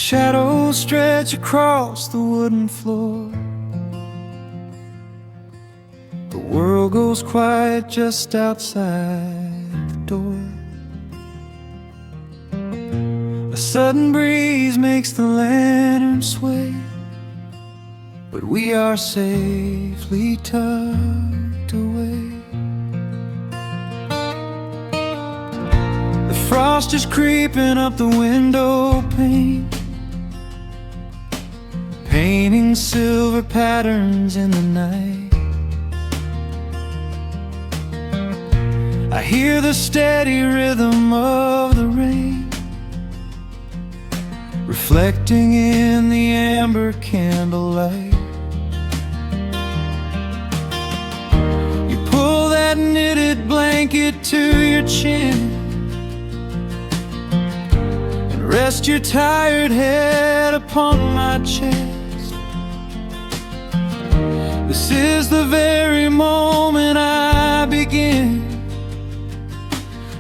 Shadows stretch across the wooden floor. The world goes quiet just outside the door. A sudden breeze makes the lantern sway, but we are safely tucked away. The frost is creeping up the window pane, painting silver patterns in the night. I hear the steady rhythm of the rain, reflecting in the amber candlelight. You pull that knitted blanket to your chin and rest your tired head upon my chest. This is the very moment I begin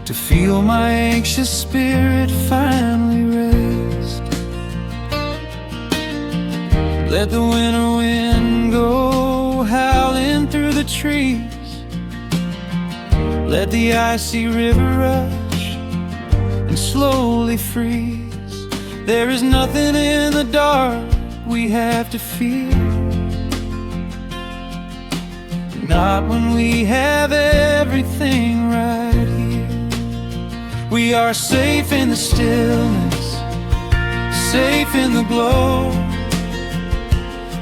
to feel my anxious spirit finally rest. Let the winter wind go howling through the trees. Let the icy river rush and slowly freeze. There is nothing in the dark we have to fear, not when we have everything right here. We are safe in the stillness, safe in the glow,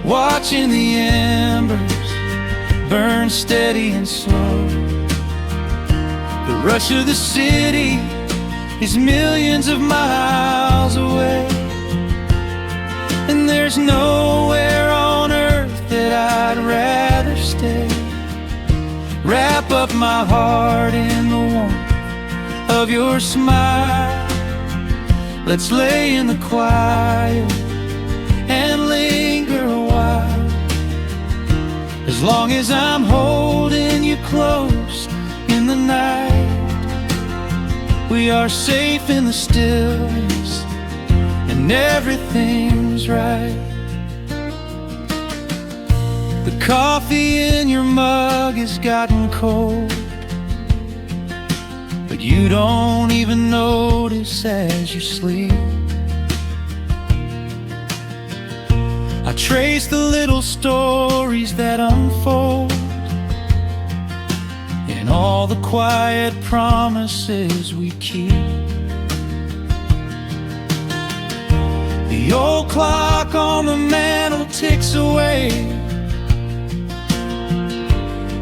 watching the embers burn steady and slow. The rush of the city is millions of miles away, and there's nowhere on earth that I'd rather stay. Wrap up my heart in the warmth of your smile. Let's lay in the quiet and linger a while. As long as I'm holding you close in the night, we are safe in the stillness and everything's right. The coffee in your mug has gotten cold, but you don't even notice as you sleep. I trace the little stories that unfold in all the quiet promises we keep. The old clock on the mantle ticks away,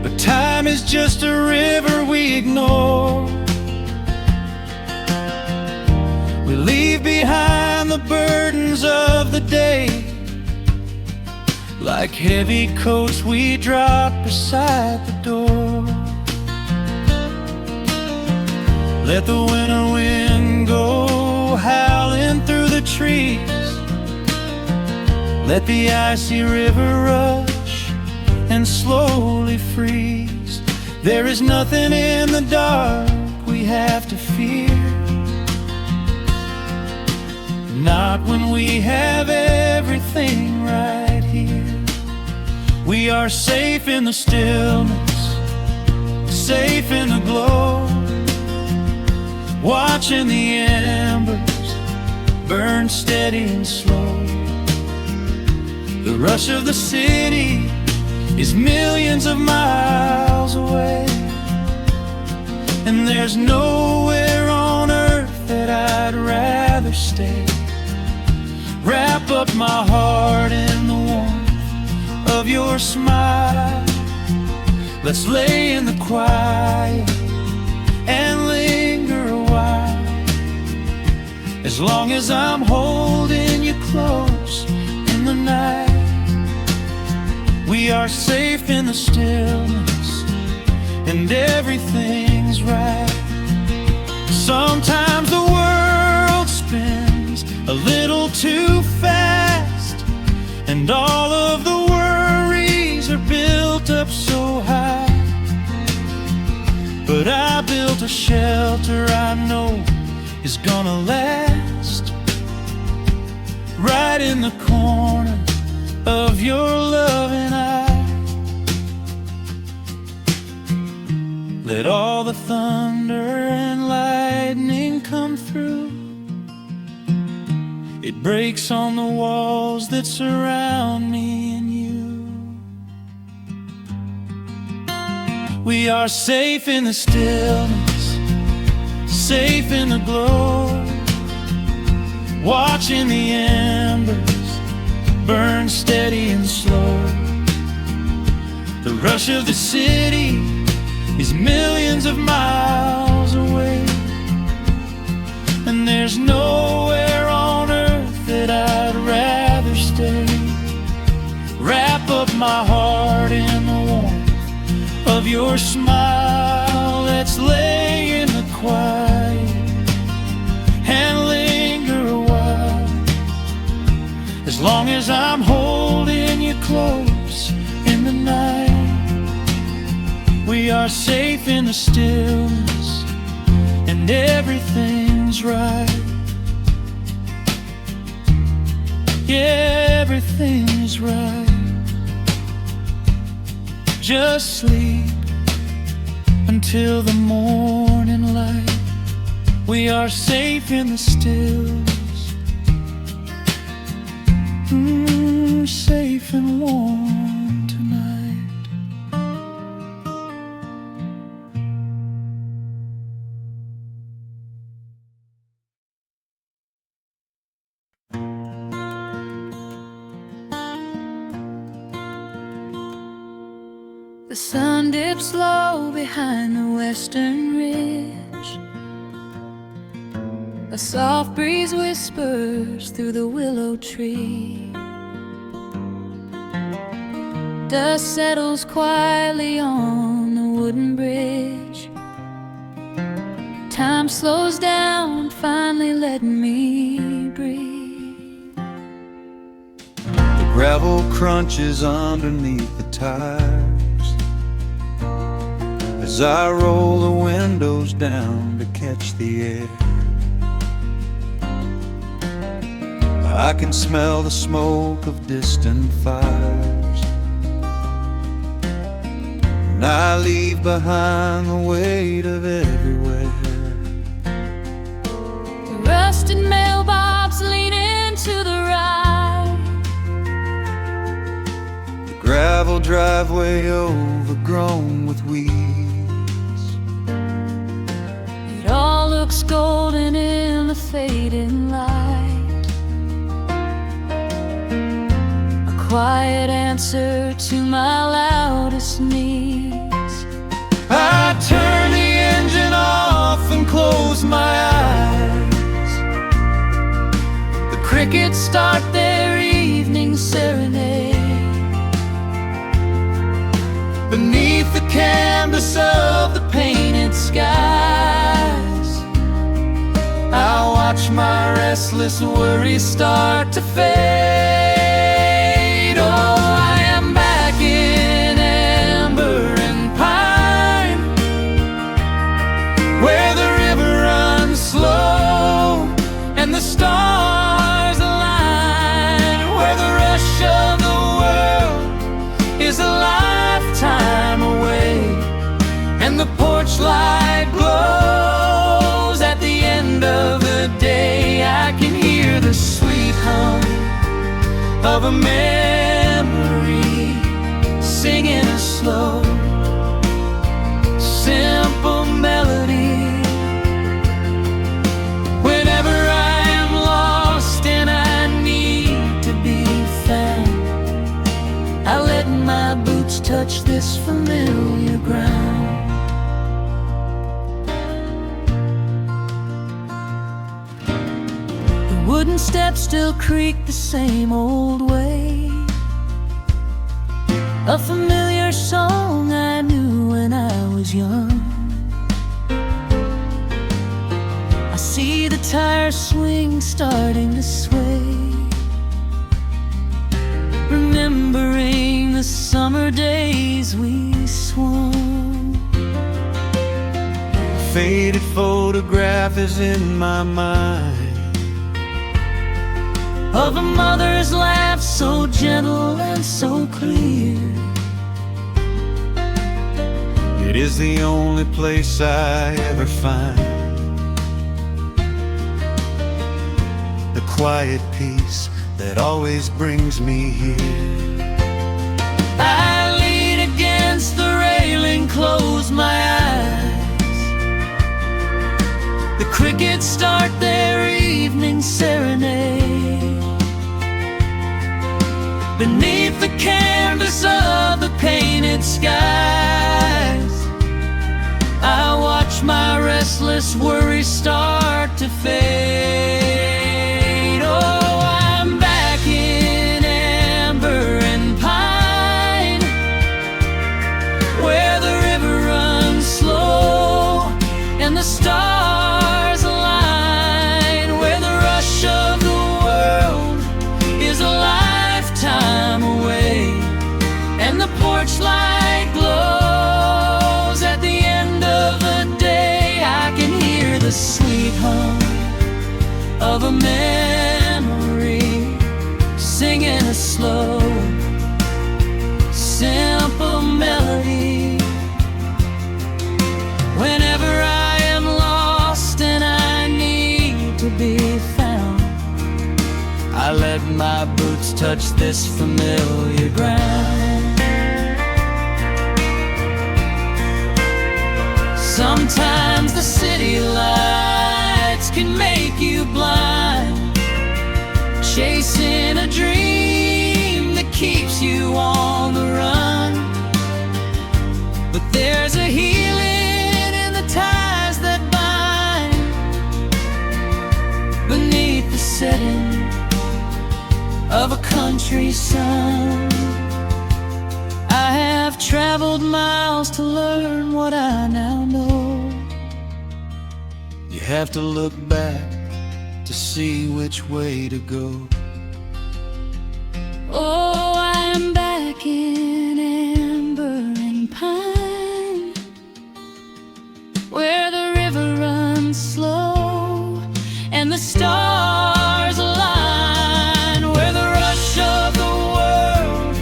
but time is just a river we ignore. We leave behind the burdens of the day, like heavy coats we drop beside the door. Let the winter wind go howling through the trees. Let the icy river rush and slowly freeze. There is nothing in the dark we have to fear, not when we have everything right here. We are safe in the stillness, safe in the glow, watching the embers burn steady and slow. The rush of the city is millions of miles away, and there's nowhere on earth that I'd rather stay. Wrap up my heart in the warmth of your smile. Let's lay in the quiet and linger a while. As long as I'm holding you close in the night, we are safe in the stillness and everything's right. Sometimes the world spins a little too fast, and all of the worries are built up so high. But I built a shelter I know is gonna last. in the corner of your loving eye. Let all the thunder and lightning come through. It breaks on the walls that surround me and you. We are safe in the stillness, safe in the glow, watching the embers burn steady and slow. The rush of the city is millions of miles away, and there's nowhere on earth that I'd rather stay. Wrap up my heart in the warmth of your smile. Let's lay in the quiet and linger a while. As long as I'm holding you close in the night, we are safe in the stillness, and everything's right. Yeah, everything is right. Just sleep until the morning light. We are safe in the stillness, safe and warm tonight. The sun dips low behind the western ridge. A soft breeze whispers through the willow tree. Dust settles quietly on the wooden bridge. Time slows down, finally letting me breathe. The gravel crunches underneath the tires as I roll the windows down to catch the air. I can smell the smoke of distant fires, and I leave behind the weight of everywhere. The rusted mailbox leaning to the right. The gravel driveway overgrown with weeds. It all looks golden in the fading light. A quiet answer to my loudest needs. I turn the engine off and close my eyes. The crickets start their evening serenade. Beneath the canvas of the painted skies, I watch my restless worries start to fade. Oh, I am back in amber and pine, where the river runs slow and the stars align, where the rush of the world is a lifetime away, and the porch light glows at the end of the day. I can hear the sweet hum of a memory singing a slow, simple melody. Whenever I am lost and I need to be found, I let my boots touch this familiar ground. The wooden steps still creak the same old way. A familiar song I knew when I was young. I see the tire swing starting to sway, remembering the summer days we swung. A faded photograph is in my mind, of a mother's laugh, so gentle and so clear. It is the only place I ever find the quiet peace that always brings me here. I lean against the railing, close my eyes. The crickets start their evening serenade. Beneath the canvas of the painted skies, I watch my restless worries start to fade. Oh, I'm back in amber and pine, where the river runs slow and the stars align, where the rush of the world is a lifetime away, and the porch light glows at the end of the day. I can hear the sweet hum of a memory, singing a slow, simple melody. Whenever I am lost and I need to be found, I let my boots touch this familiar ground. Sometimes the city lights can make you blind, chasing a dream that keeps you on the run. But there's a healing in the ties that bind beneath the setting of a country sun. I have traveled miles to learn what I now know. You have to look back to see which way to go. Oh, I'm back in amber and pine, where the river runs slow and the stars align, where the rush of the world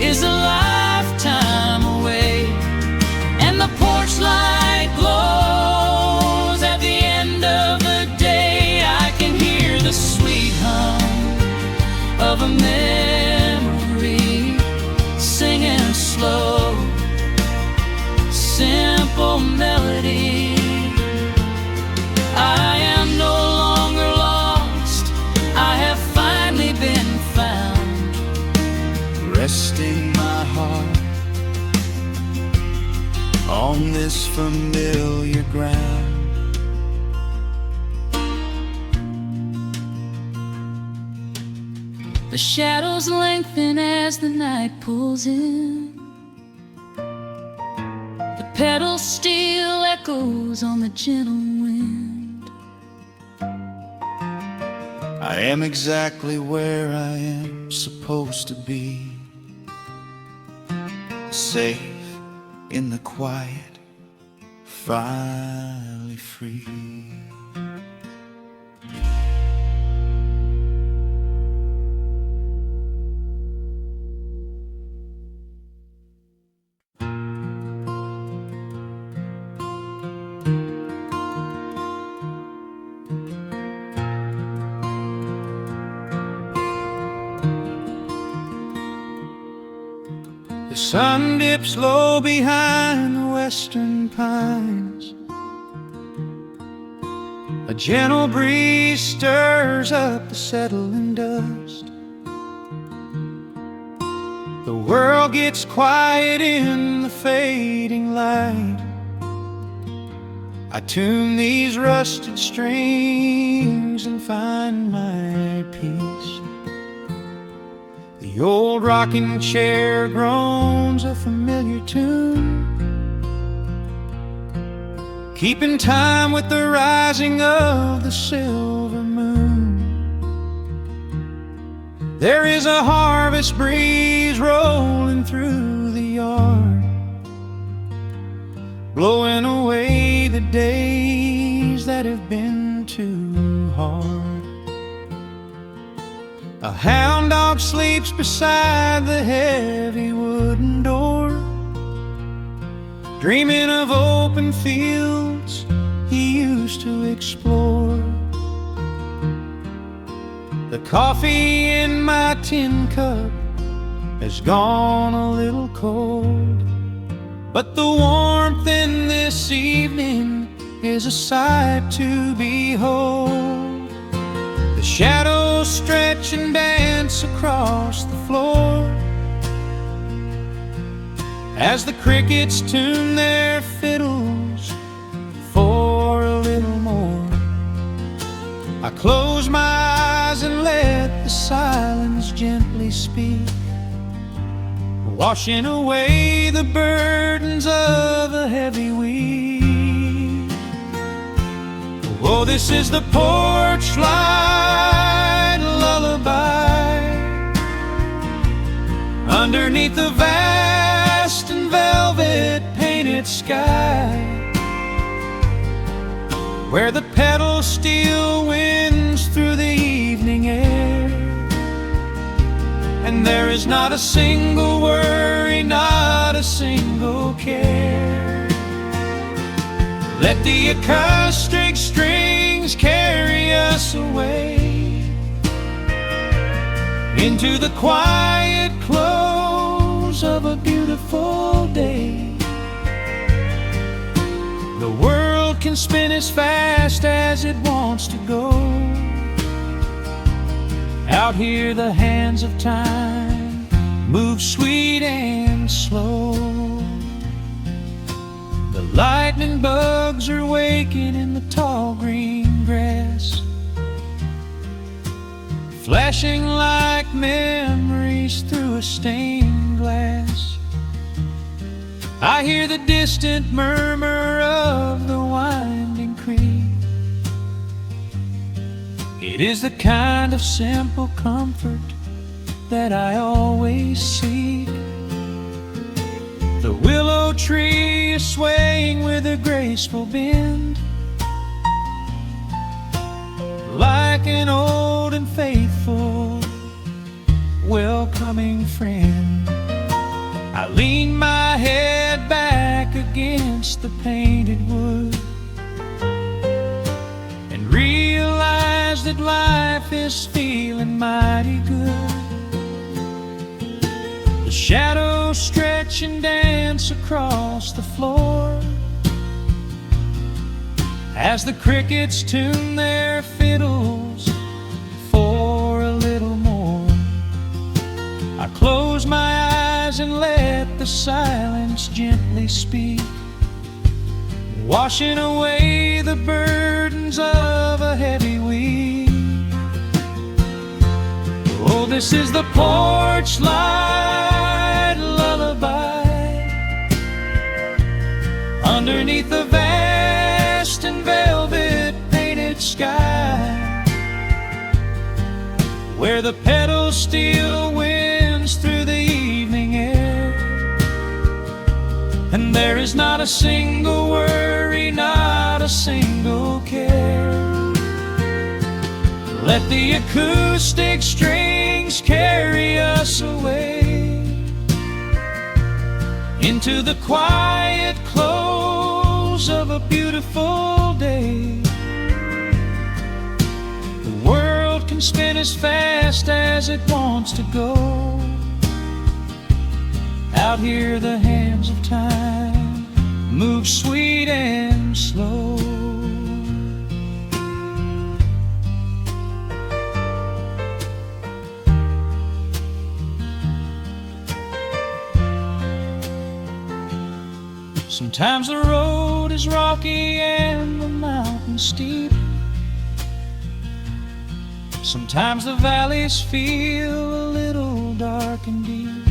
is a lifetime away, and the porch light glows at the end of the day. I can hear the sweet hum of a memory, singing a slow, simple melody. I am no longer lost, I have finally been found, Resting my heart on this familiar ground. The shadows lengthen as the night pulls in. The pedal steel echoes on the gentle wind. I am exactly where I am supposed to be, safe in the quiet, finally free. The sun dips low behind the western pines. A gentle breeze stirs up the settling dust. The world gets quiet in the fading light. I tune these rusted strings and find my peace. The old rocking chair groans a familiar tune, keeping time with the rising of the silver moon. There is a harvest breeze rolling through the yard, blowing away the days that have been too hard. A hound dog sleeps beside the heavy wooden door, dreaming of open fields he used to explore. The coffee in my tin cup has gone a little cold, but the warmth in this evening is a sight to behold. The shadows stretch and dance across the floor as the crickets tune their fiddles for a little more. I close my eyes and let the silence gently speak, washing away the burdens of a heavy week. Oh, this is the porch light lullaby underneath the vast and velvet painted sky, where the pedal steel winds through the evening air, and there is not a single worry, not a single care. Let the acoustic strings carry us away into the quiet close of a beautiful day. The world can spin as fast as it wants to go. Out here the hands of time move sweet and slow. The lightning bugs are waking in the tall green grass, flashing like memories through a stained glass. I hear the distant murmur of the winding creek. It is the kind of simple comfort that I always seek. The willow tree is swaying with a graceful bend, like an old and faithful welcoming friend. I lean my head back against the painted wood and realize that life is feeling mighty good. The shadows stretch and dance across the floor as the crickets tune their fiddles for a little more. I close my eyes and let the silence gently speak, washing away the burdens of a heavy week. Oh, this is the porch light lullaby underneath the vast and velvet painted sky, where the pedal steel winds through the evening air, and there is not a single worry, not a single care. Let the acoustic strings carry us away into the quiet close of a beautiful day. The world can spin as fast as it wants to go. Out here the hands of time move sweet and slow. Sometimes the road is rocky and the mountain steep. Sometimes the valleys feel a little dark and deep.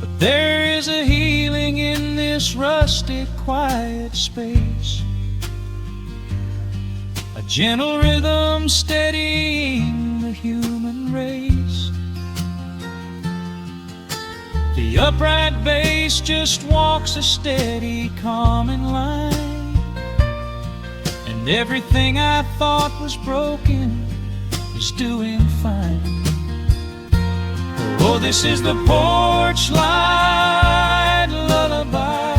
But there is a healing in this rustic, quiet space, a gentle rhythm steadying the human race. The upright bass just walks a steady, calming line, and everything I thought was broken is doing fine. Oh, this is the porch light lullaby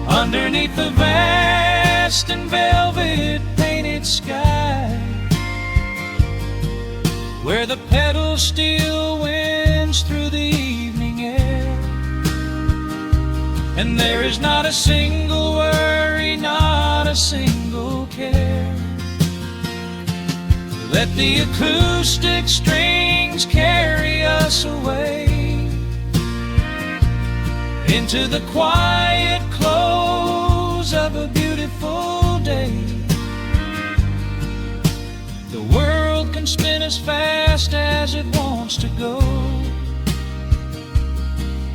underneath the vast and velvet painted sky, where the petals still winds through the evening air, and there is not a single worry, not a single care. Let the acoustic strings carry us away into the quiet close of a beautiful day. The world can spin as fast as it wants to go.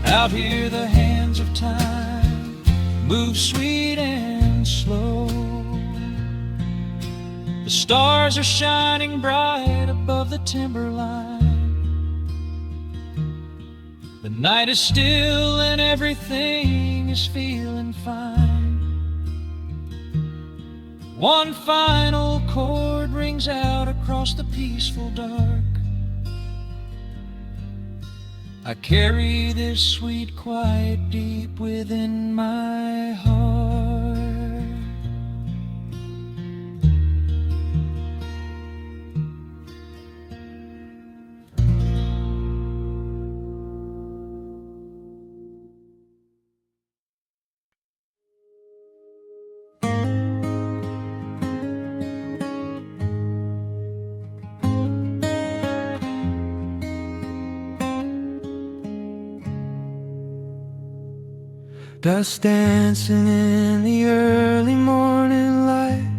Out here the hands of time move sweet and slow. The stars are shining bright above the timberline. The night is still and everything is feeling fine. One final chord rings out across the peaceful dark. I carry this sweet quiet deep within my heart. Dust dancing in the early morning light.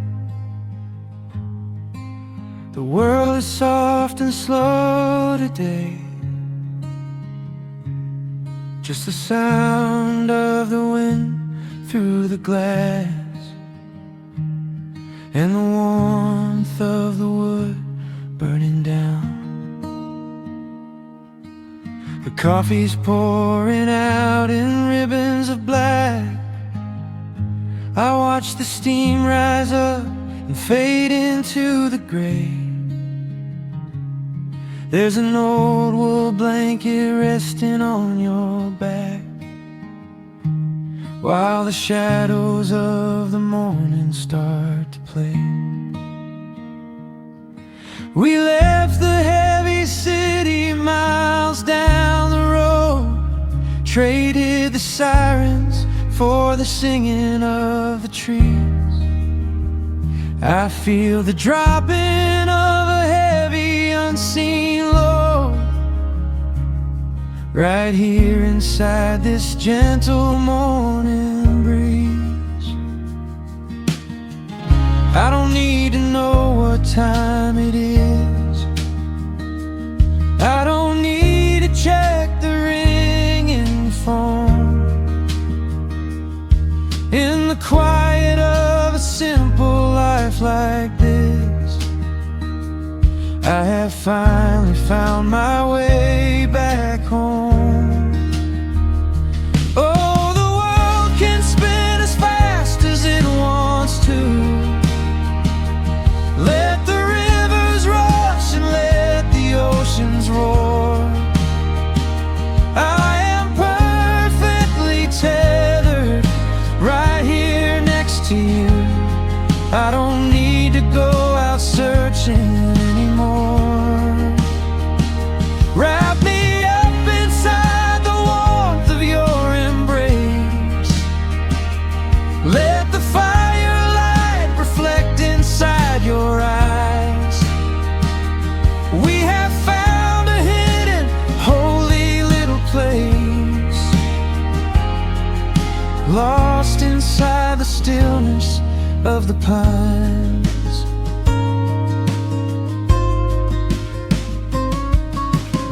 The world is soft and slow today. Just the sound of the wind through the glass, and the warmth of the wood burning down. The coffee's pouring out in ribbons of black. I watch the steam rise up and fade into the gray. There's an old wool blanket resting on your back, while the shadows of the morning start to play. We left the heavy city miles down the road, traded the sirens for the singing of the trees. I feel the dropping of a heavy unseen load right here inside this gentle morning breeze. I don't need to know what time it is. I don't need to check the ringing phone. In the quiet of a simple life like this, I have finally found my way back home. Oh, the world can spin as fast as it wants to. Let the rivers rush and let the oceans roar. I am perfectly tethered right here next to you. I don't need to go out searching anymore. Wrap me up inside the warmth of your embrace. Let the firelight reflect inside your eyes. We have found a hidden, holy little place, lost inside the stillness of the pines.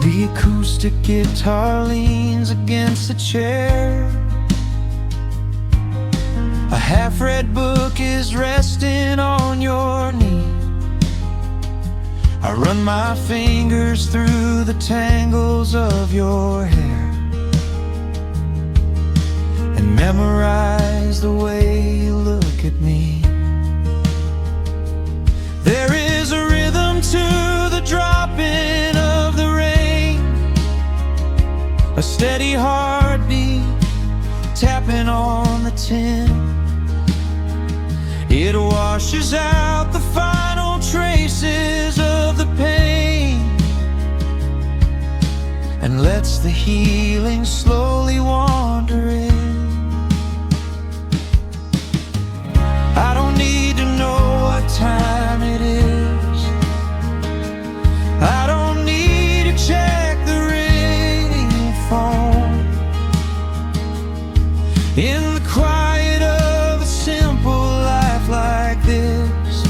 The acoustic guitar leans against the chair. A half-read book is resting on your knee. I run my fingers through the tangles of your hair and memorize the way you look at me. There is a rhythm to the dropping of the rain, a steady heartbeat tapping on the tin. It washes out the final traces of the pain and lets the healing slowly wander in. I don't need to know what time it is. I don't need to check the ringing phone. In the quiet of a simple life like this,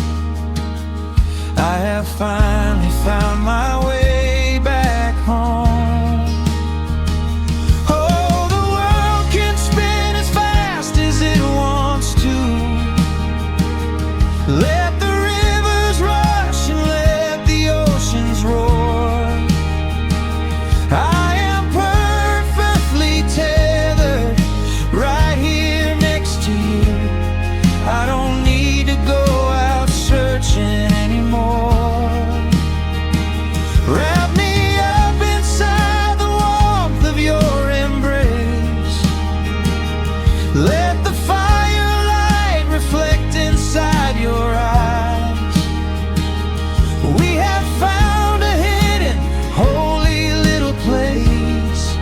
I have finally found my way back home. Oh, the world can spin as fast as it wants to. Let the rivers rush and let the oceans roar. I am perfectly tethered right here next to you. I don't need to go out searching anymore. Wrap me up inside the warmth of your embrace. Let the firelight reflect inside your eyes. We have found a hidden, holy little place,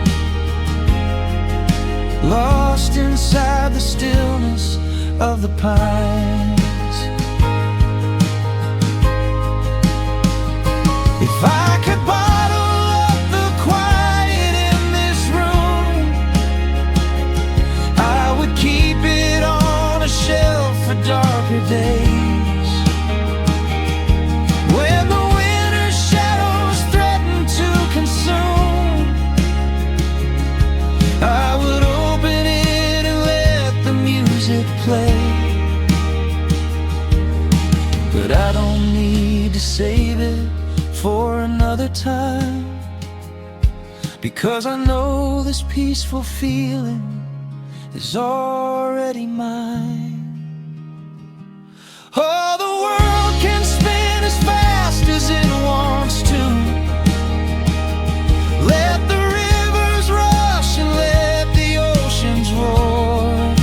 lost inside the stillness of the pines. If I could bottle up the quiet in this room, I would keep it on a shelf for darker days. When the winter shadows threaten to consume, I would open it and let the music play. But I don't need to save it for another time, because I know this peaceful feeling is already mine. Oh, the world can spin as fast as it wants to. Let the rivers rush and let the oceans roar.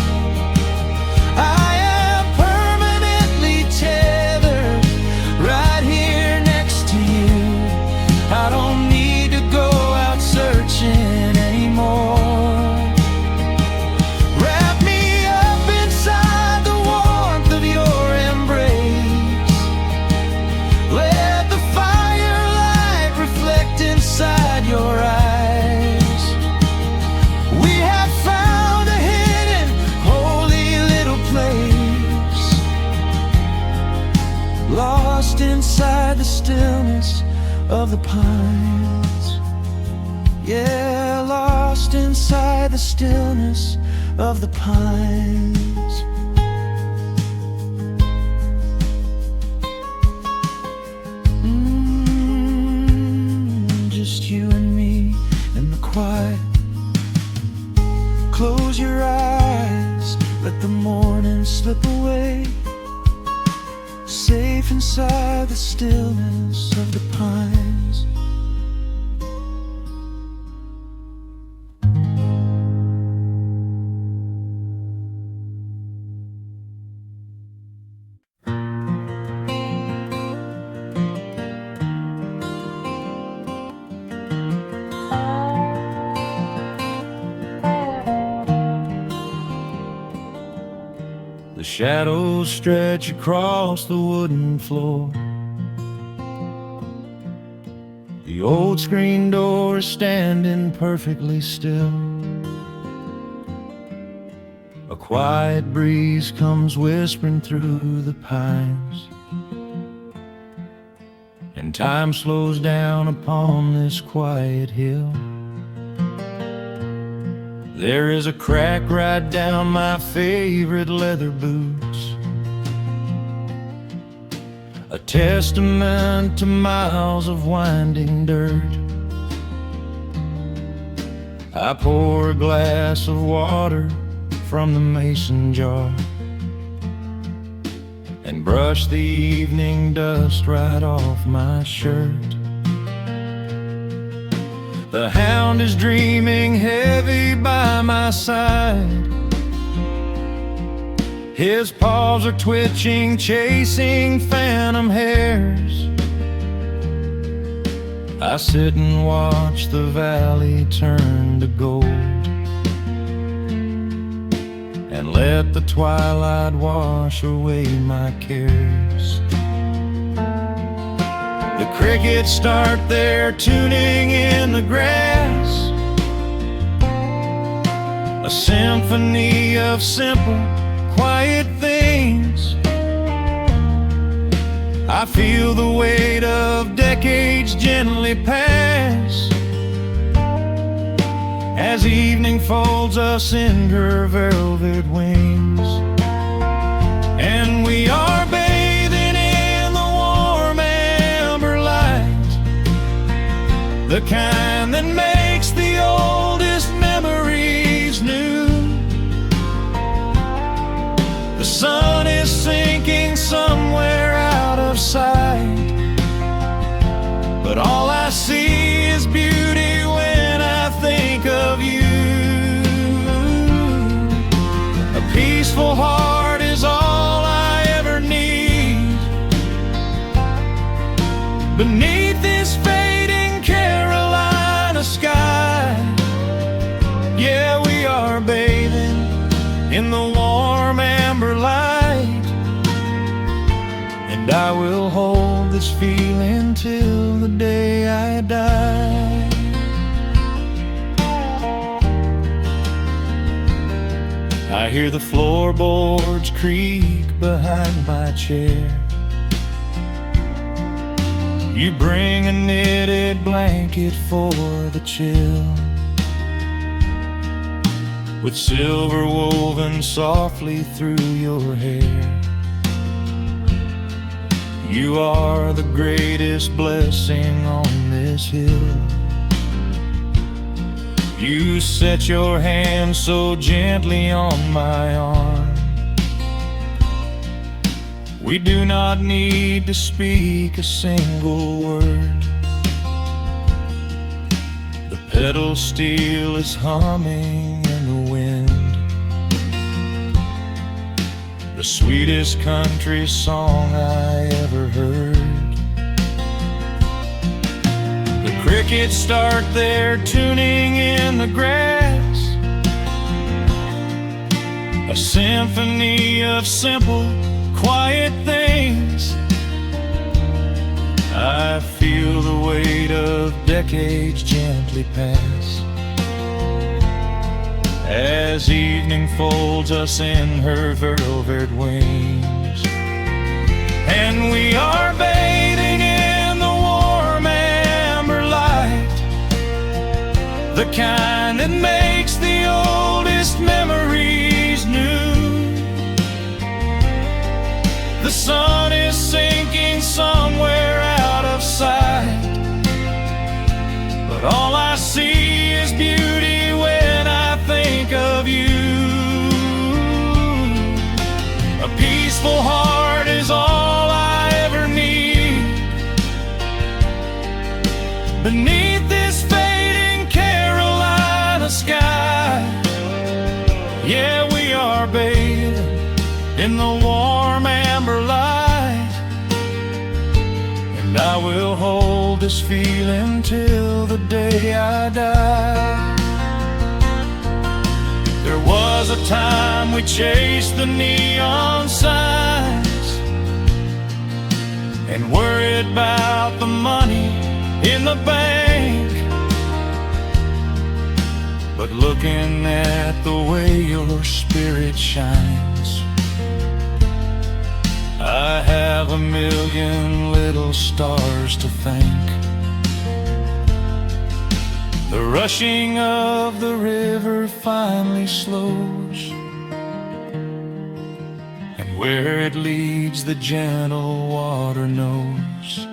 I am permanently tethered right here next to you. I don't need to go out searching anymore. Wrap me up inside the warmth of your embrace. Let the firelight reflect inside your eyes. We have found a hidden, holy little place, lost inside the stillness of the pines. Yeah, lost inside the stillness of the pines. Just you and me in the quiet. Close your eyes, let the morning slip away, safe inside the stillness of the pines. The shadows stretch across the wooden floor. The old screen door is standing perfectly still. A quiet breeze comes whispering through the pines, and time slows down upon this quiet hill. There is a crack right down my favorite leather boots, a testament to miles of winding dirt. I pour a glass of water from the mason jar and brush the evening dust right off my shirt. The hound is dreaming heavy by my side. His paws are twitching, chasing phantom hares. I sit and watch the valley turn to gold, and let the twilight wash away my cares. The crickets start their tuning in the grass, a symphony of simple, quiet things. I feel the weight of decades gently pass, as evening folds us in her velvet wings. And we are bathing in the warm amber light, the kind that makes the oldest memories new. The sun is sinking somewhere out of sight, but all I see is beauty when I think of you. A peaceful heart is all I ever need beneath this fading Carolina sky. Yeah, we are bathing in the warm amber light, and I will hold this feeling till the day I die. I hear the floorboards creak behind my chair. You bring a knitted blanket for the chill, with silver woven softly through your hair. You are the greatest blessing on this hill. You set your hand so gently on my arm. We do not need to speak a single word. The pedal steel is humming in the wind, the sweetest country song I ever heard. The crickets start their tuning in the grass, a symphony of simple, quiet things. I feel the weight of decades gently pass, as evening folds us in her velvet wings. And we are bathing in the warm amber light, the kind that makes the oldest memories new. The sun is sinking somewhere out of sight, but all I see is beauty when I think of you. A peaceful heart is all I ever need beneath this fading Carolina sky. Yeah, we are bathing in the warm amber light, and I will hold this feeling till the day I die. There was a time we chased the neon signs and worried about the money in the bank, but looking at the way your spirit shines, I have a million little stars to thank. The rushing of the river finally slows, and where it leads the gentle water knows.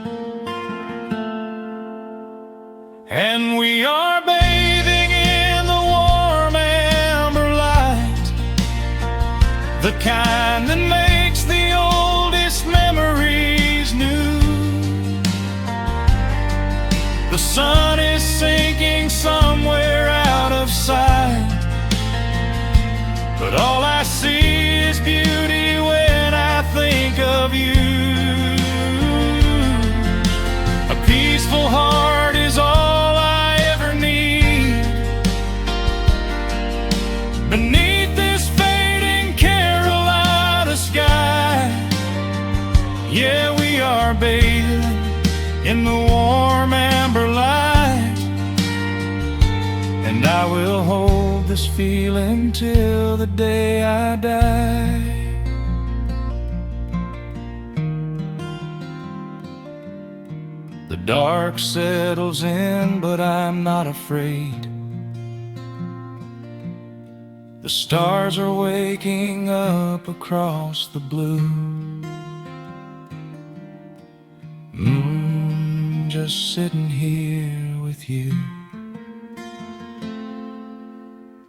And we are bathing in the warm amber light, the kind that makes the oldest sun is sinking somewhere out of sight, but all I see is beauty when I think of you. A peaceful heart is all I ever need. Beneath this fading Carolina sky, yeah, we are bathing in the warm amber light, and I will hold this feeling till the day I die. The dark settles in, but I'm not afraid. The stars are waking up across the blue. Just sitting here with you,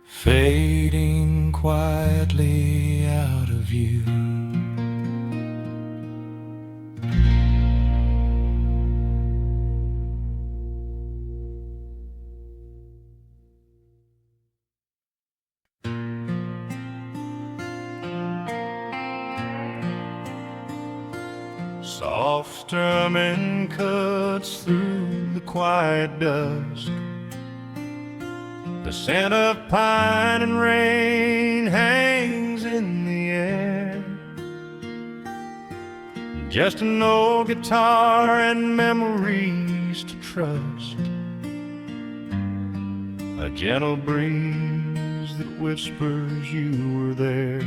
fading quietly out of view. Soft strumming cuts through the quiet dusk. The scent of pine and rain hangs in the air. Just an old guitar and memories to trust. A gentle breeze that whispers you were there.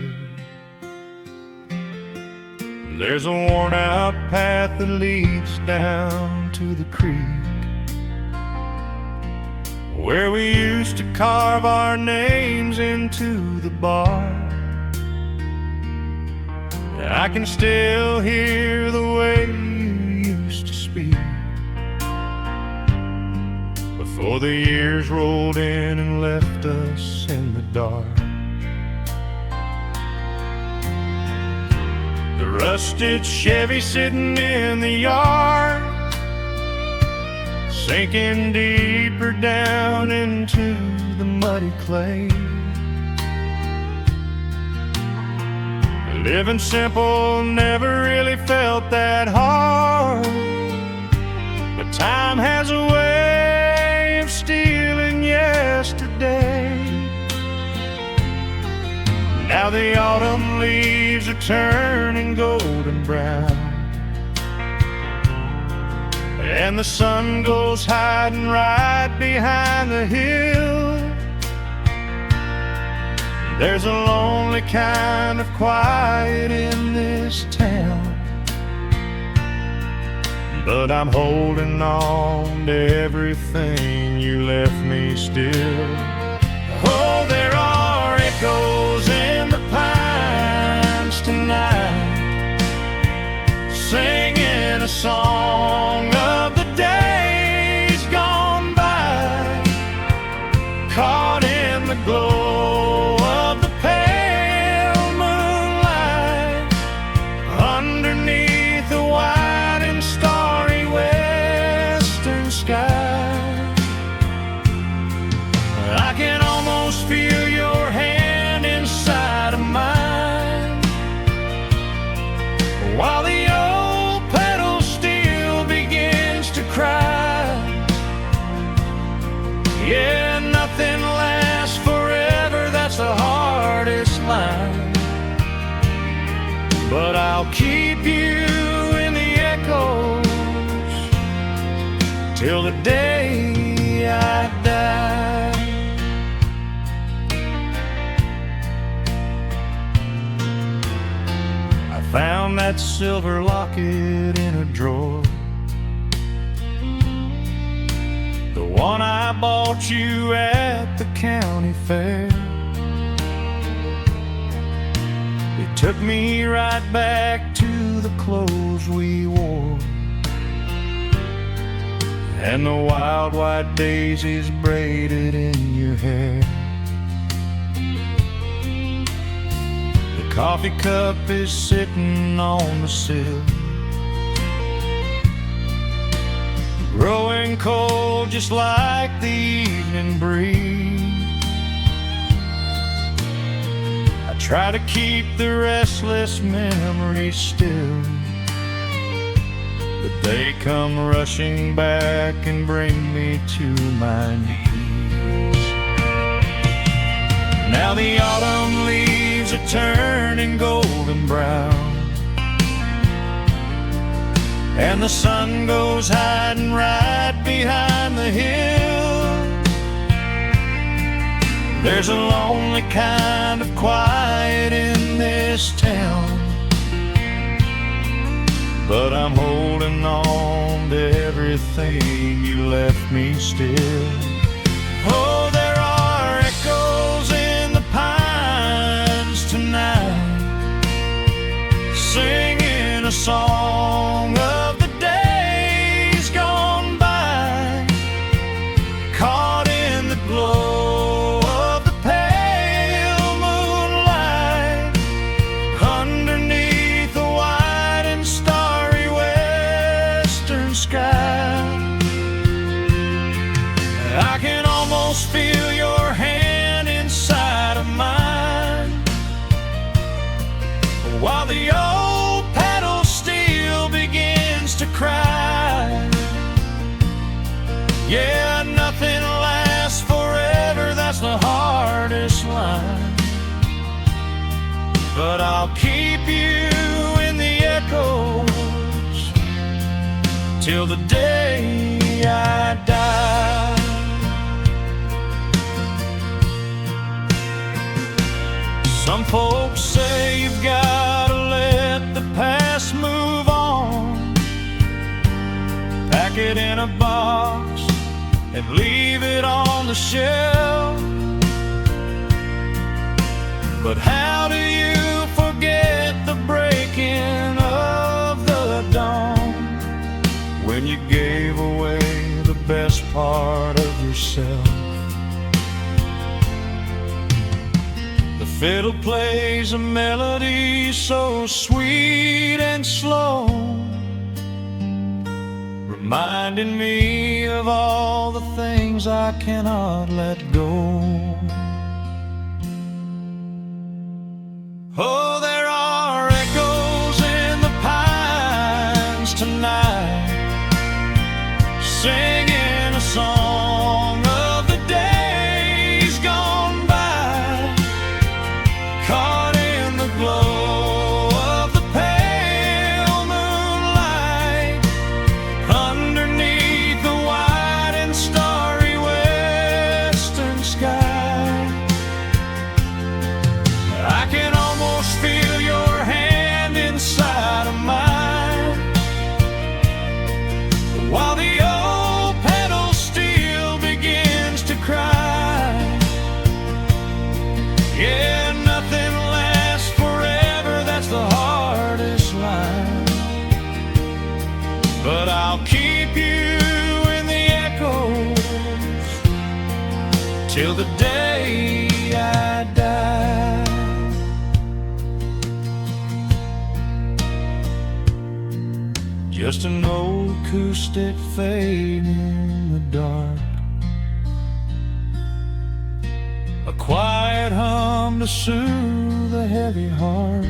There's a worn-out path that leads down to the creek, where we used to carve our names into the bark. I can still hear the way you used to speak before the years rolled in and left us in the dark. The rusted Chevy sitting in the yard, sinking deeper down into the muddy clay. Living simple never really felt that hard, but time has a way of stealing yesterday. Now the autumn leaves are turning golden brown, and the sun goes hiding right behind the hill. There's a lonely kind of quiet in this town, but I'm holding on to everything you left me still. Oh, there are echoes in the pines tonight, singing a song of the days gone by, caught in the glow of the pale moonlight, underneath the wide and starry western sky. I can almost feel your hand inside of mine, while the old pedal steel begins to cry. Yeah, nothing lasts forever, that's the hardest line, but I'll keep you in the echoes till the day I die. I found that silver locket in a drawer, the one I bought you at the county fair. It took me right back to the clothes we wore, and the wild white daisies braided in your hair. The coffee cup is sitting on the sill, growing cold just like the evening breeze. I try to keep the restless memories still, but they come rushing back and bring me to my knees. Now the autumn leaves are turning golden brown, and the sun goes hiding right behind the hill. There's a lonely kind of quiet in this town, but I'm holding on to everything you left me still. Oh, there are echoes in the pines tonight, singing a song of the days gone by, caught in the glow of the pale moonlight, underneath the white and starry western sky. I can almost feel your hand inside of mine, while the old pedal steel begins to cry. Yeah, nothing lasts forever, that's the hardest line, but I'll keep you in the echoes till the day I die. Some folks say you've got to let the past move on, pack it in a box and leave it on the shelf. But how do you forget the breaking of the dawn, when you gave away the best part of yourself? The fiddle plays a melody so sweet and slow, reminding me of all the things I cannot let go. Oh, there are echoes in the pines tonight, singing a song of the days gone by, caught in the glow of the pale moonlight, underneath the white and starry western sky. I can almost feel your hand inside of mine, while the old pedal steel begins to cry. Yeah, nothing lasts forever, that's the hardest line, but I'll keep you in the echoes till the day I die. Just an old acoustic fading in the dark, a quiet hum to soothe a heavy heart.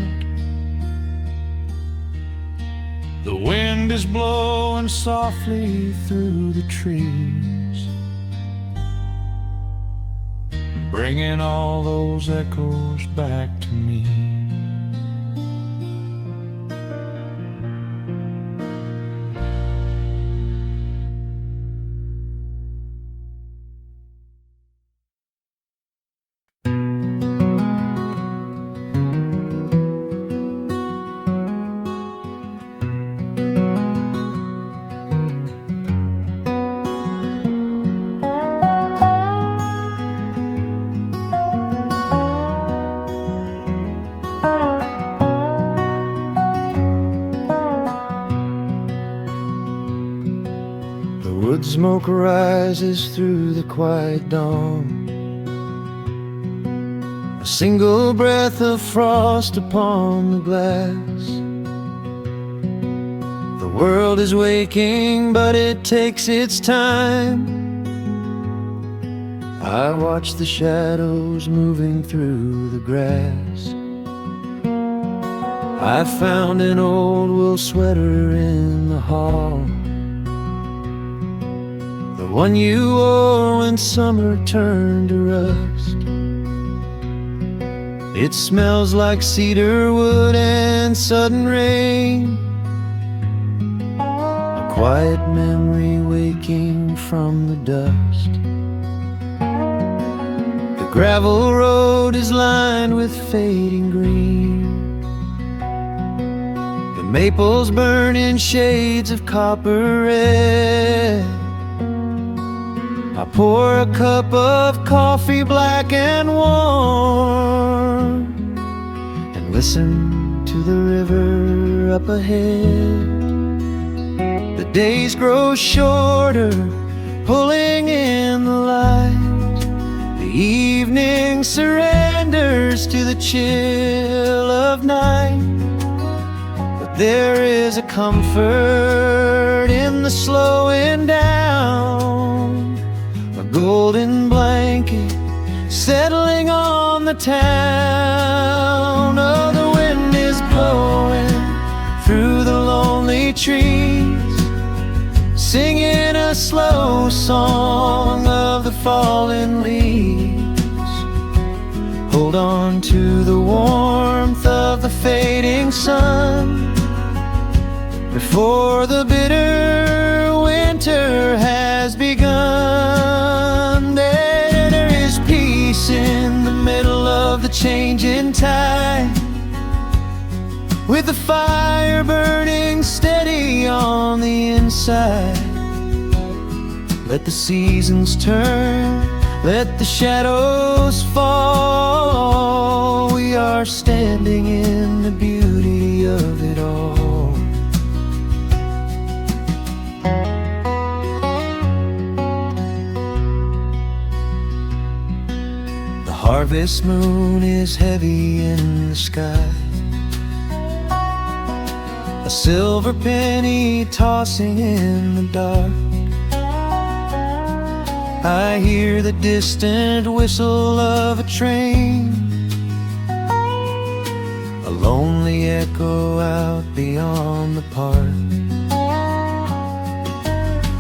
The wind is blowing softly through the trees, bringing all those echoes back to me. Wood smoke rises through the quiet dawn, a single breath of frost upon the glass. The world is waking, but it takes its time, I watch the shadows moving through the grass. I found an old wool sweater in the hall, the one you wore when summer turned to rust. It smells like cedar wood and sudden rain, a quiet memory waking from the dust. The gravel road is lined with fading green, the maples burn in shades of copper red. I pour a cup of coffee black and warm, and listen to the river up ahead. The days grow shorter, pulling in the light. The evening surrenders to the chill of night. But there is a comfort in the slowing down, a golden blanket settling on the town. Oh, the wind is blowing through the lonely trees, singing a slow song of the fallen leaves. Hold on to the warmth of the fading sun before the bitter winter has begun. There is peace in the middle of the changing tide, with the fire burning steady on the inside. Let the seasons turn, let the shadows fall. We are standing in the beauty of it all. The harvest moon is heavy in the sky, a silver penny tossing in the dark. I hear the distant whistle of a train, a lonely echo out beyond the park.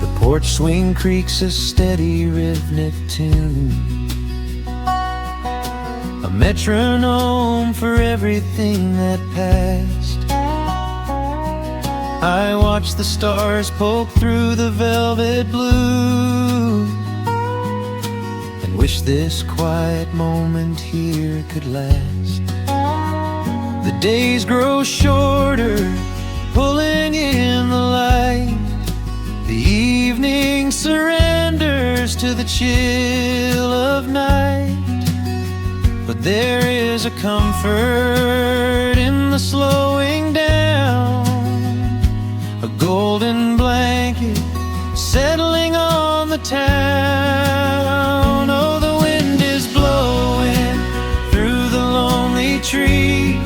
The porch swing creaks a steady rhythmic tune, a metronome for everything that passed. I watch the stars poke through the velvet blue, and wish this quiet moment here could last. The days grow shorter, pulling in the light. The evening surrenders to the chill of night. But there is a comfort in the slowing down, a golden blanket settling on the town. Oh, the wind is blowing through the lonely trees,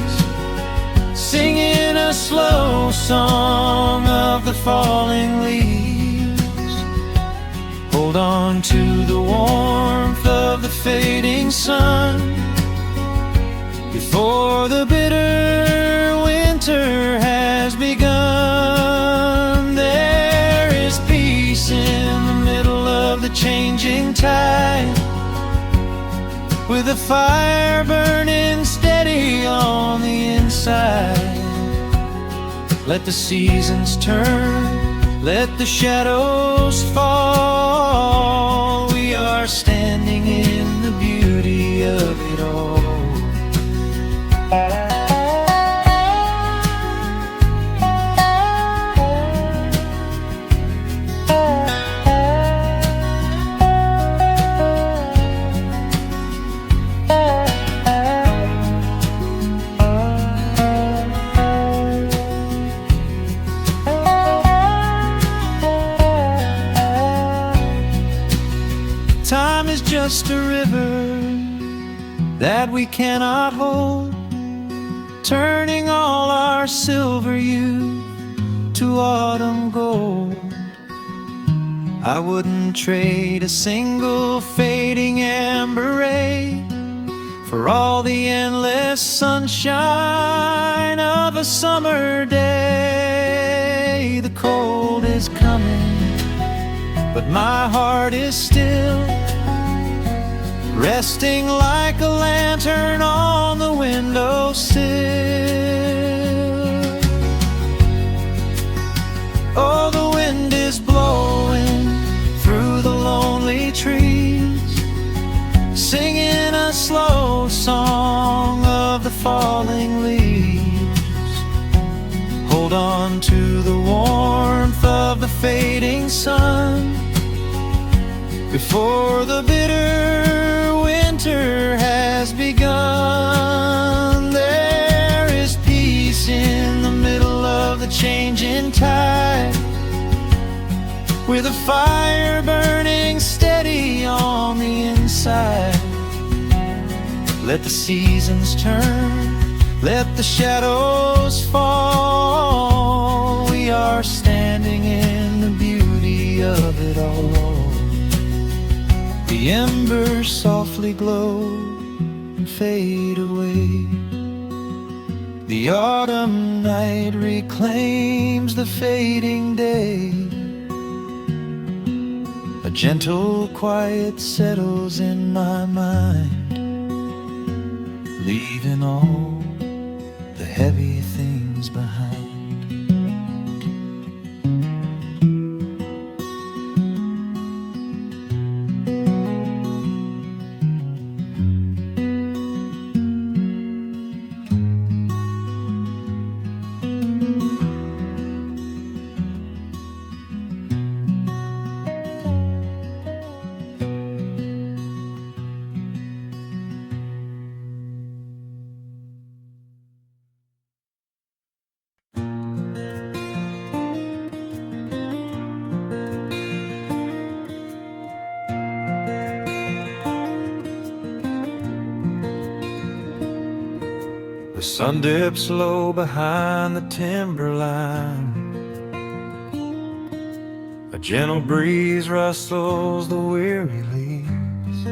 singing a slow song of the falling leaves. Hold on to the warmth of the fading sun before the bitter winter has begun. There is peace in the middle of the changing tide, with a fire burning steady on the inside. Let the seasons turn, let the shadows fall. We are standing in the beauty of it all. Time is just a river that we cannot hold, turning all our silver youth to autumn gold. I wouldn't trade a single fading amber ray for all the endless sunshine of a summer day. The cold is coming, but my heart is still resting like a lantern on the windowsill. Oh, the wind is blowing through the lonely trees, singing a slow song of the falling leaves. Hold on to the warmth of the fading sun before the bitter winter has begun. There is peace in the middle of the changing tide, with a fire burning steady on the inside. Let the seasons turn, let the shadows fall. We are standing in the beauty of it all. The embers softly glow and fade away. The autumn night reclaims the fading day. A gentle quiet settles in my mind, leaving all the heavy things behind. The sun dips low behind the timberline. A gentle breeze rustles the weary leaves.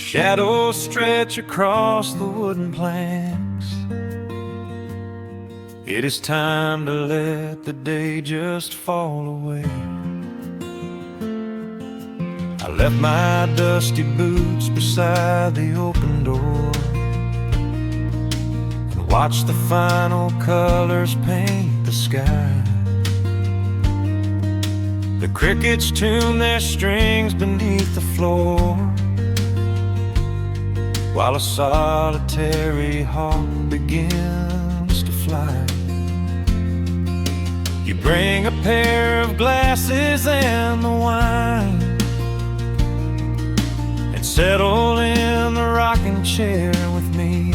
Shadows stretch across the wooden planks. It is time to let the day just fall away. I left my dusty boots beside the open door, watch the final colors paint the sky. The crickets tune their strings beneath the floor, while a solitary hawk begins to fly. You bring a pair of glasses and the wine, and settle in the rocking chair with me.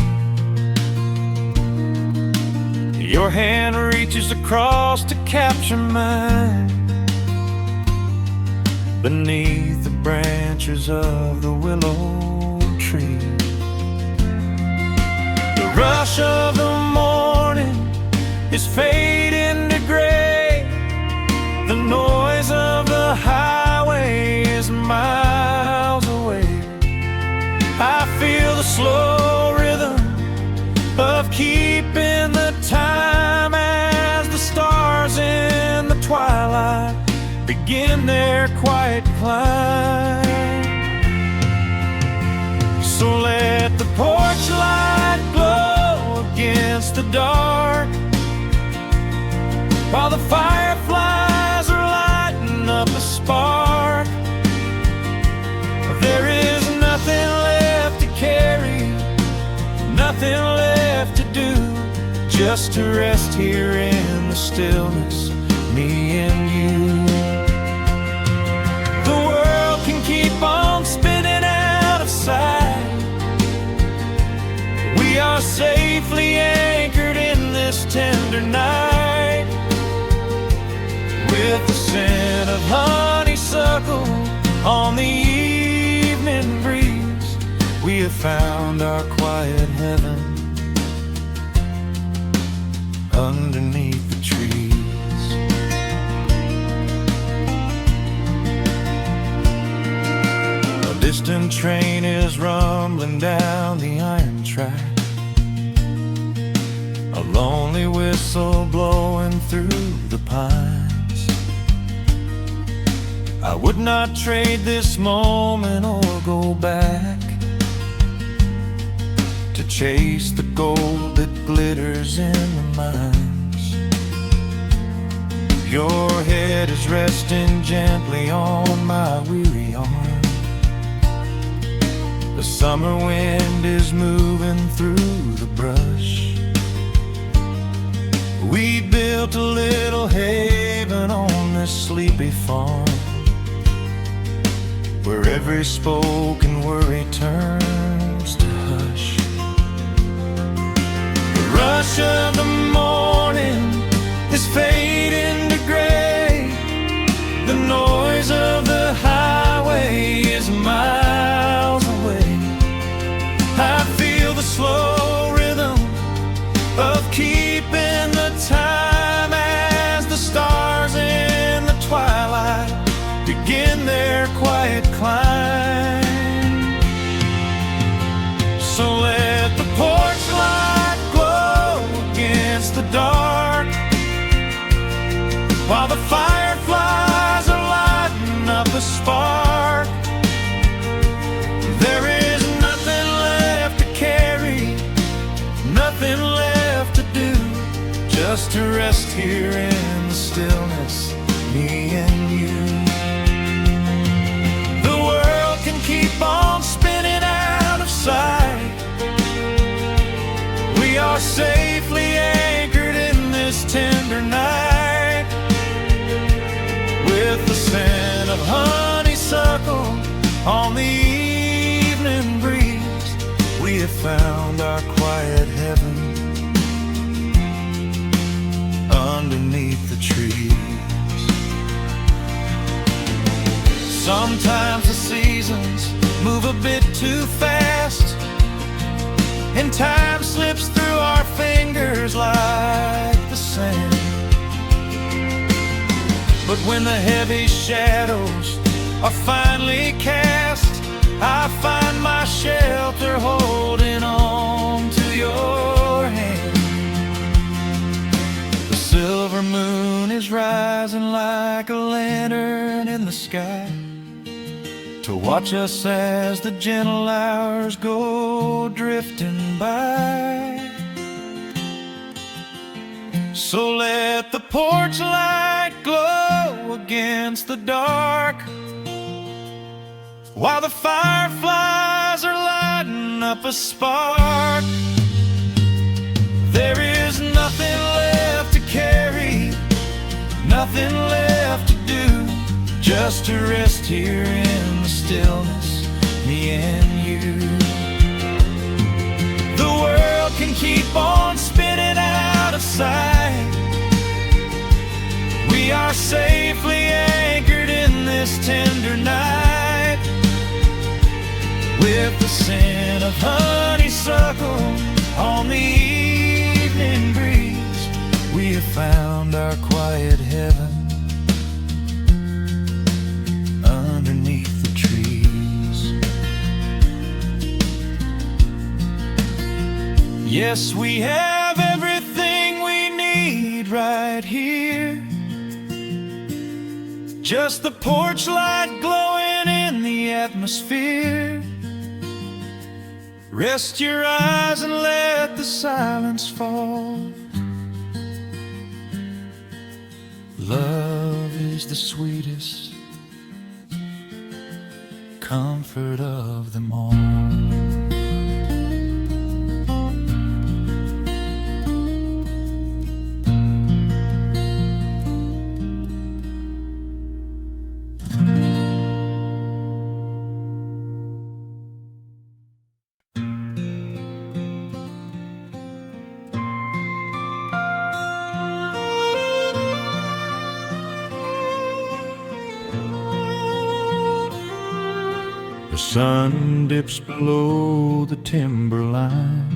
Your hand reaches across to capture mine beneath the branches of the willow tree. The rush of the morning is fading to gray. The noise of the highway is miles away. I feel the slow rhythm of keeping the time as the stars in the twilight begin their quiet climb. So let the porch light glow against the dark, while the fireflies are lighting up a spark. There is nothing left to carry, nothing left to do, just to rest here in the stillness, me and you. The world can keep on spinning out of sight. We are safely anchored in this tender night, with the scent of honeysuckle on the evening breeze. We have found our quiet heaven underneath the trees. distant train is rumbling down the iron track, a lonely whistle blowing through the pines. I would not trade this moment or go back to chase the gold that glitters in the mines. Your head is resting gently on my weary arm. The summer wind is moving through the brush. We built a little haven on this sleepy farm, where every spoken worry turns to hush. The rush of the morning is fading to gray. The noise of the highway is miles away. I feel the slow rhythm of keeping the time as the stars in the twilight begin their quiet climb. So let the porch light glow against the dark, while the fireflies are lighting up a spark. There is nothing left to carry, nothing left to do, just to rest here in the stillness, me and you. The world can keep on spinning out of sight. We are safely anchored in this tender night, with the scent of honeysuckle on the evening breeze. We have found our quiet heaven underneath the trees. Sometimes the seasons move a bit too fast, and time slips through our fingers like the sand. But when the heavy shadows are finally cast, I find my shelter holding on to your hand. The silver moon is rising like a lantern in the sky, to watch us as the gentle hours go drifting by. So let the porch light glow against the dark, while the fireflies are lighting up a spark. There is nothing left to carry, nothing left to do, just to rest here in the stillness, me and you. The world can keep on spinning out of sight. We are safely anchored in this tender night, with the scent of honeysuckle on the evening breeze. We have found our quiet heaven underneath the trees. Yes, we have everything we need right here, just the porch light glowing in the atmosphere. Rest your eyes and let the silence fall. Love is the sweetest comfort of them all. The sun dips below the timberline,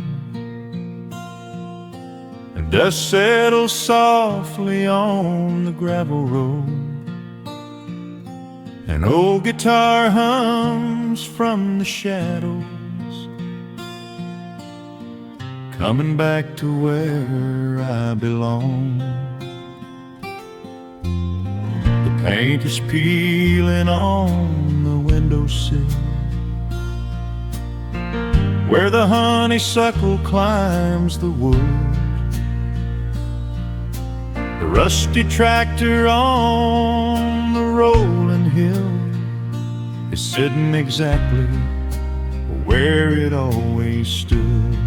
and dust settles softly on the gravel road. An old guitar hums from the shadows, coming back to where I belong. The paint is peeling on the windowsill, where the honeysuckle climbs the wood. The rusty tractor on the rolling hill is sitting exactly where it always stood.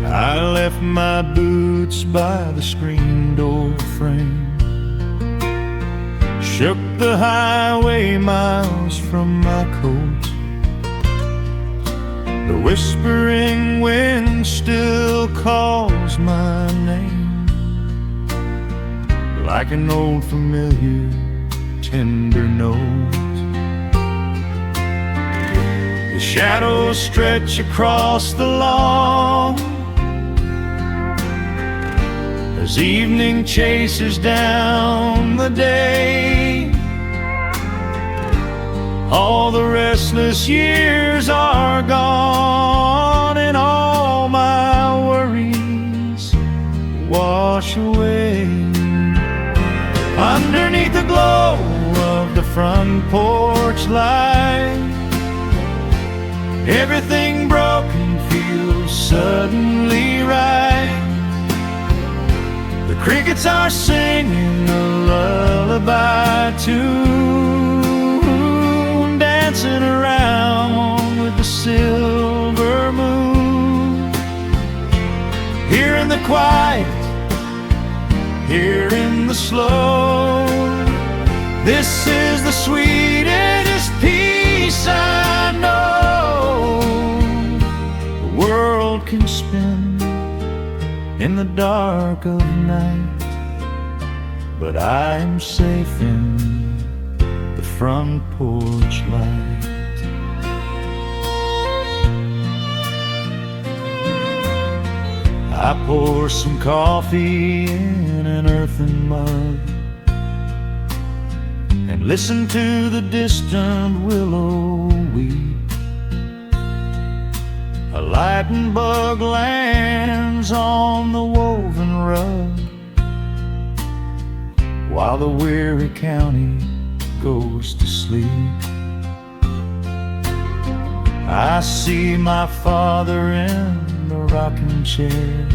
I left my boots by the screen door frame, shook the highway miles from my coat. The whispering wind still calls my name, like an old familiar tender note. The shadows stretch across the lawn as evening chases down the day. All the restless years are gone, and all my worries wash away. Underneath the glow of the front porch light, everything broken feels suddenly right. The crickets are singing a lullaby tune, dancing around with the silver moon. Here in the quiet, here in the slow, this is the sweetest peace I know. The world can spin in the dark of night, but I am safe in the front porch light. I pour some coffee in an earthen mug and listen to the distant willow weep. A lightning bug lands on the woven rug, while the weary county goes to sleep. I see my father in the rocking chair,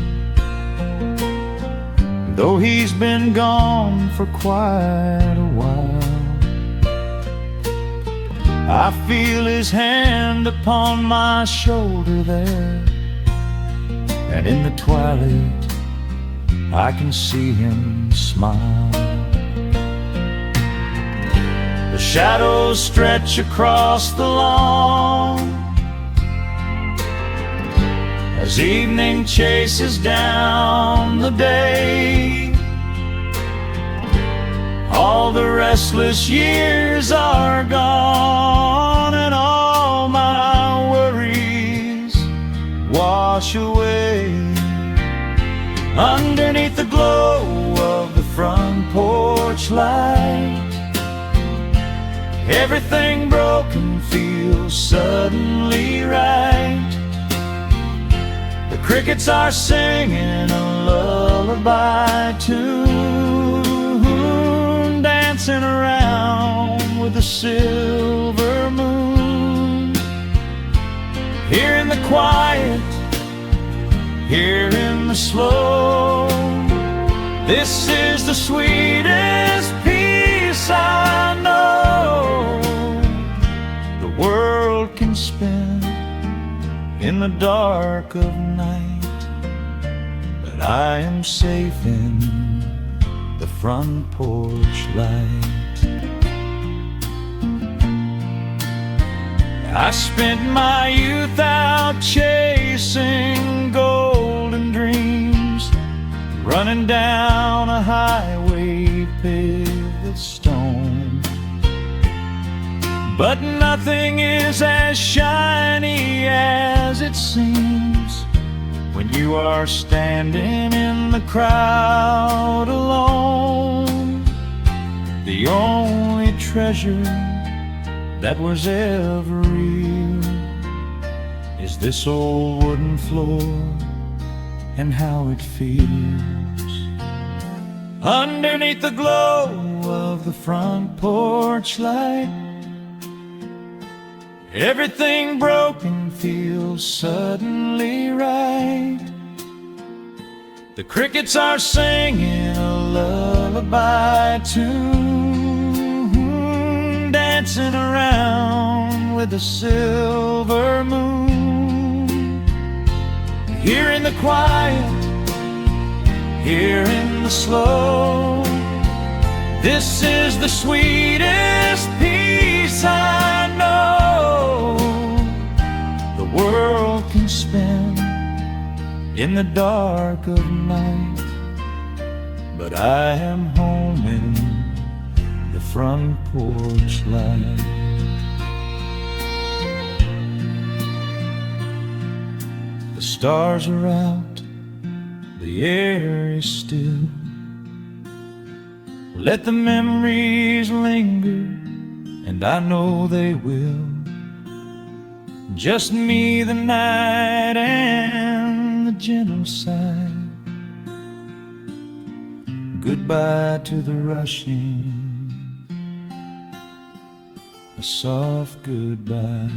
though he's been gone for quite a while. I feel his hand upon my shoulder there, and in the twilight I can see him smile. The shadows stretch across the lawn as evening chases down the day. All the restless years are gone, and all my worries wash away. Underneath the glow of the front porch light, everything broken feels suddenly right. The crickets are singing a lullaby tune, dancing around with the silver moon. Here in the quiet, here in the slow, this is the sweetest peace I know. The world can spin in the dark of night, but I am safe in the front porch light. I spent my youth out chasing golden dreams, running down a highway paved with stone. But nothing is as shiny as it seems when you are standing in the crowd alone. The only treasure that was ever real is this old wooden floor and how it feels underneath the glow of the front porch light. Everything broken feels suddenly right. The crickets are singing a lullaby tune, dancing around with the silver moon. Here in the quiet, here in the slow, this is the sweetest peace I know the world can spend in the dark of night. But I am home in the front porch light. The stars are out, the air is still. Let the memories linger, and I know they will. Just me, the night, and the gentle sigh. Goodbye to the rushing, a soft goodbye.